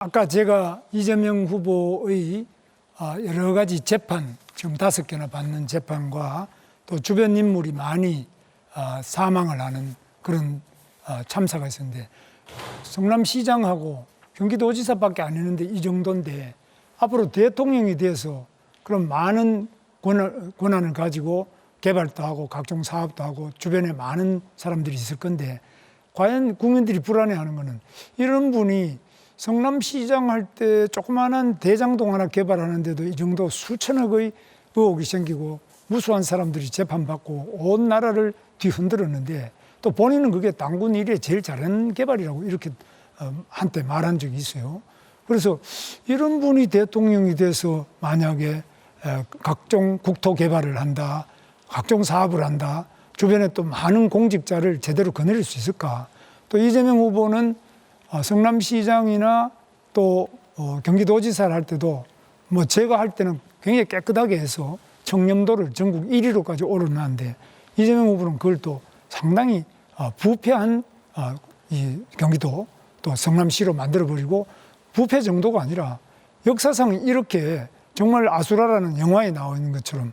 아까 제가 이재명 후보의 여러 가지 재판, 지금 5개나 받는 재판과 또 주변 인물이 많이 사망을 하는 그런 참사가 있었는데, 성남시장하고 경기도지사밖에 안 했는데 이 정도인데, 앞으로 대통령이 돼서 그런 많은 권한을 가지고 개발도 하고 각종 사업도 하고 주변에 많은 사람들이 있을 건데, 과연 국민들이 불안해하는 거는 이런 분이 성남시장 할 때 조그마한 대장동 하나 개발하는데도 이 정도 수천억의 의혹이 생기고 무수한 사람들이 재판받고 온 나라를 뒤흔들었는데, 또 본인은 그게 당군 일에 제일 잘하는 개발이라고 이렇게 한때 말한 적이 있어요. 그래서 이런 분이 대통령이 돼서 만약에 각종 국토 개발을 한다, 각종 사업을 한다, 주변에 또 많은 공직자를 제대로 거느릴 수 있을까? 또 이재명 후보는 성남시장이나 또 경기도지사를 할 때도 뭐 제가 할 때는 굉장히 깨끗하게 해서 청렴도를 전국 1위로까지 오르는데, 이재명 후보는 그걸 또 상당히 부패한 이 경기도 또 성남시로 만들어버리고, 부패 정도가 아니라 역사상 이렇게 정말 아수라라는 영화에 나와 있는 것처럼,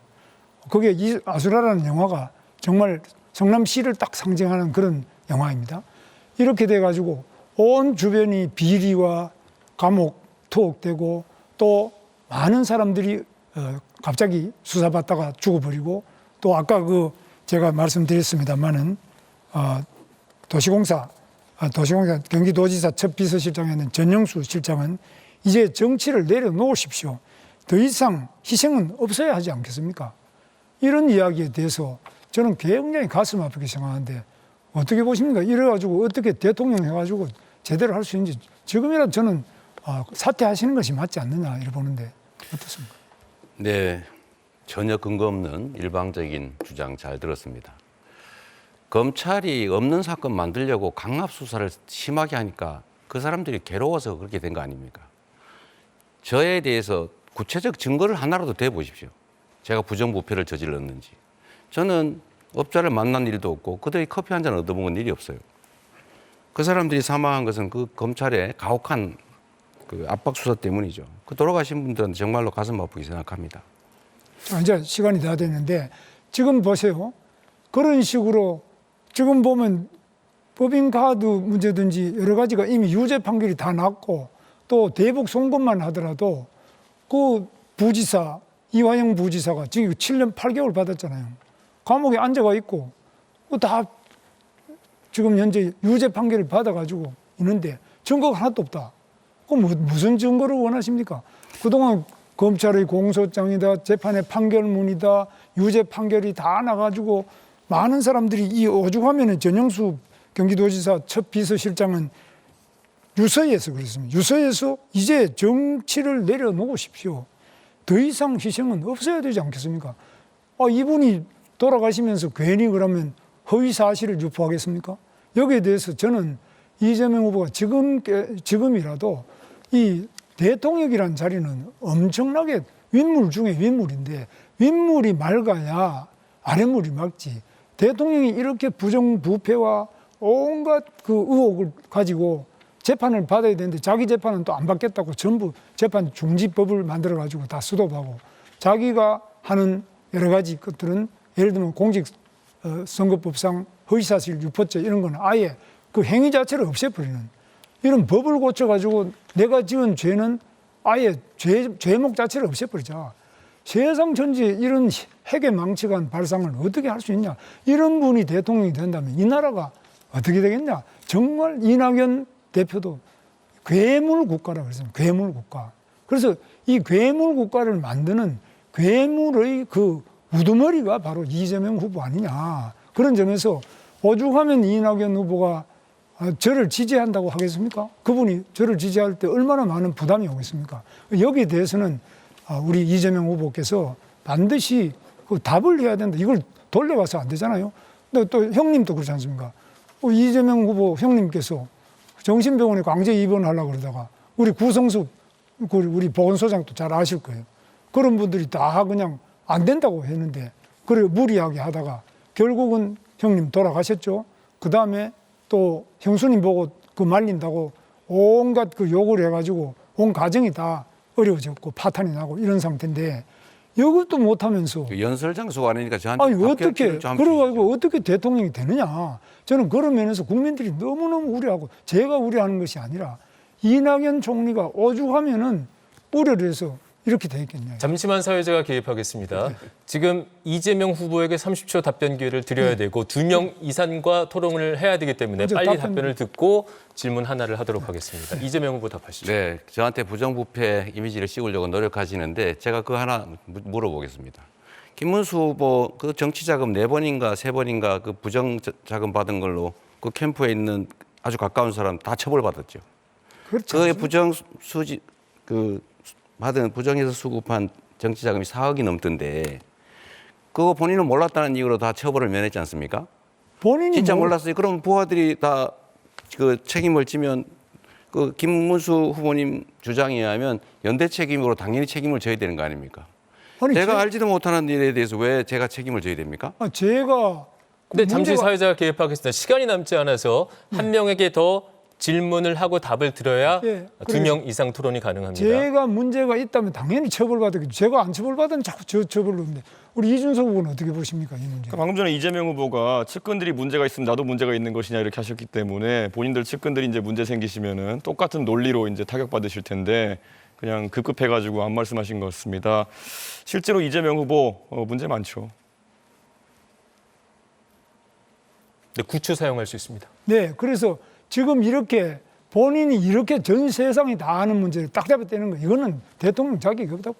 그게 이 아수라라는 영화가 정말 성남시를 딱 상징하는 그런 영화입니다. 이렇게 돼가지고 온 주변이 비리와 감옥 투옥되고, 또 많은 사람들이 갑자기 수사받다가 죽어버리고, 또 아까 제가 말씀드렸습니다만은 도시공사 경기도지사 첫 비서실장이었는 전영수 실장은 이제 정치를 내려놓으십시오. 더 이상 희생은 없어야 하지 않겠습니까? 이런 이야기에 대해서 저는 굉장히 가슴 아프게 생각하는데, 어떻게 보십니까? 이래가지고 어떻게 대통령 해가지고 제대로 할 수 있는지, 지금이라도 저는 사퇴하시는 것이 맞지 않느냐 이렇게 보는데 어떻습니까? 네, 전혀 근거 없는 일방적인 주장 잘 들었습니다. 검찰이 없는 사건 만들려고 강압 수사를 심하게 하니까 그 사람들이 괴로워서 그렇게 된 거 아닙니까? 저에 대해서 구체적 증거를 하나라도 대보십시오. 제가 부정부패를 저질렀는지. 저는 업자를 만난 일도 없고 그들이 커피 한 잔 얻어먹은 일이 없어요. 그 사람들이 사망한 것은 그 검찰의 가혹한 그 압박 수사 때문이죠. 그 돌아가신 분들은 정말로 가슴 아프게 생각합니다. 이제 시간이 다 됐는데, 지금 보세요. 그런 식으로 지금 보면 법인카드 문제든지 여러 가지가 이미 유죄 판결이 다 났고, 또 대북 송금만 하더라도 그 부지사, 이화영 부지사가 지금 7년 8개월 받았잖아요. 감옥에 앉아가 있고, 다 지금 현재 유죄 판결을 받아가지고 있는데 증거가 하나도 없다. 그럼 무슨 증거를 원하십니까? 그동안 검찰의 공소장이다, 재판의 판결문이다, 유죄 판결이 다 나가지고 많은 사람들이 이 오죽하면 전영수 경기도지사 첫 비서실장은 유서에서 그랬습니다. 유서에서 이제 정치를 내려놓으십시오. 더 이상 희생은 없어야 되지 않겠습니까? 이분이 돌아가시면서 괜히 그러면 허위 사실을 유포하겠습니까? 여기에 대해서 저는 이재명 후보가 지금이라도 이 대통령이라는 자리는 엄청나게 윗물 중에 윗물인데, 윗물이 맑아야 아랫물이 맑지. 대통령이 이렇게 부정부패와 온갖 그 의혹을 가지고 재판을 받아야 되는데, 자기 재판은 또 안 받겠다고 전부 재판 중지법을 만들어가지고 다 수도하고, 자기가 하는 여러 가지 것들은 예를 들면 공직선거법상 허위사실 유포죄 이런 거는 아예 그 행위 자체를 없애버리는, 이런 법을 고쳐가지고 내가 지은 죄는 아예 죄목 자체를 없애버리자. 세상 전체에 이런 핵의 망측한 발상을 어떻게 할 수 있냐. 이런 분이 대통령이 된다면 이 나라가 어떻게 되겠냐. 정말 이낙연 대표도 괴물 국가라고 그랬습니다. 괴물 국가. 그래서 이 괴물 국가를 만드는 괴물의 그 우두머리가 바로 이재명 후보 아니냐. 그런 점에서 오죽하면 이낙연 후보가 저를 지지한다고 하겠습니까? 그분이 저를 지지할 때 얼마나 많은 부담이 오겠습니까? 여기에 대해서는 우리 이재명 후보께서 반드시 그 답을 해야 된다. 이걸 돌려가서 안 되잖아요. 근데 또 형님도 그렇지 않습니까? 이재명 후보 형님께서 정신병원에 강제 입원하려고 그러다가 우리 구성숙 우리 보건소장도 잘 아실 거예요. 그런 분들이 다 그냥 안 된다고 했는데, 그래 무리하게 하다가 결국은 형님 돌아가셨죠. 그 다음에 또 형수님 보고 그 말린다고 온갖 그 요구를 해가지고 온 가정이 다 어려워졌고 파탄이 나고 이런 상태인데 이것도 못하면서 그 연설 장소가 아니니까 저한테 아니 어떻게 합격을 좀 한번 그래가지고 어떻게 대통령이 되느냐. 저는 그런 면에서 국민들이 너무너무 우려하고 제가 우려하는 것이 아니라 이낙연 총리가 오죽하면은 우려를 해서 이렇게 돼 있겠냐. 잠시만 사회자가 개입하겠습니다. 지금 이재명 후보에게 30초 답변 기회를 드려야 되고 2명 이상과 토론을 해야 되기 때문에 먼저 빨리 답변- 답변을 듣고 질문 하나를 하도록 하겠습니다. 이재명 후보 답하시죠. 네, 저한테 부정부패 이미지를 씌우려고 노력하시는데 제가 그거 하나 물어보겠습니다. 김문수 후보 그 정치자금 4번인가 3번인가 그 부정자금 받은 걸로 그 캠프에 있는 아주 가까운 사람 다 처벌받았죠. 그렇죠. 그의 부정수지 그 받은 부정해서 수급한 정치자금이 4억이 넘던데 그거 본인은 몰랐다는 이유로 다 처벌을 면했지 않습니까? 본인이 진짜 뭐- 몰랐어요. 그럼 부하들이 다 그 책임을 지면 그 김문수 후보님 주장에 의하면 연대 책임으로 당연히 책임을 져야 되는 거 아닙니까? 아니, 제가 알지도 못하는 일에 대해서 왜 제가 책임을 져야 됩니까? 제가 네, 잠시 문제가- 사회자가 개입하겠습니다. 시간이 남지 않아서 한 명에게 더 질문을 하고 답을 들어야 예, 2명 이상 토론이 가능합니다. 제가 문제가 있다면 당연히 처벌받았겠죠. 제가 안 처벌받으면 자꾸 저 처벌로 하는데 우리 이준석 후보는 어떻게 보십니까 이 문제? 방금 전에 이재명 후보가 측근들이 문제가 있으면 나도 문제가 있는 것이냐 이렇게 하셨기 때문에 본인들 측근들이 이제 문제 생기시면은 똑같은 논리로 이제 타격받으실 텐데 그냥 급급해가지고 안 말씀하신 것 같습니다. 실제로 이재명 후보 문제 많죠. 네, 9초 사용할 수 있습니다. 네, 그래서 지금 이렇게 본인이 이렇게 전 세상이 다 아는 문제를 딱 잡아떼는 거 이거는 대통령 자격이 없다고.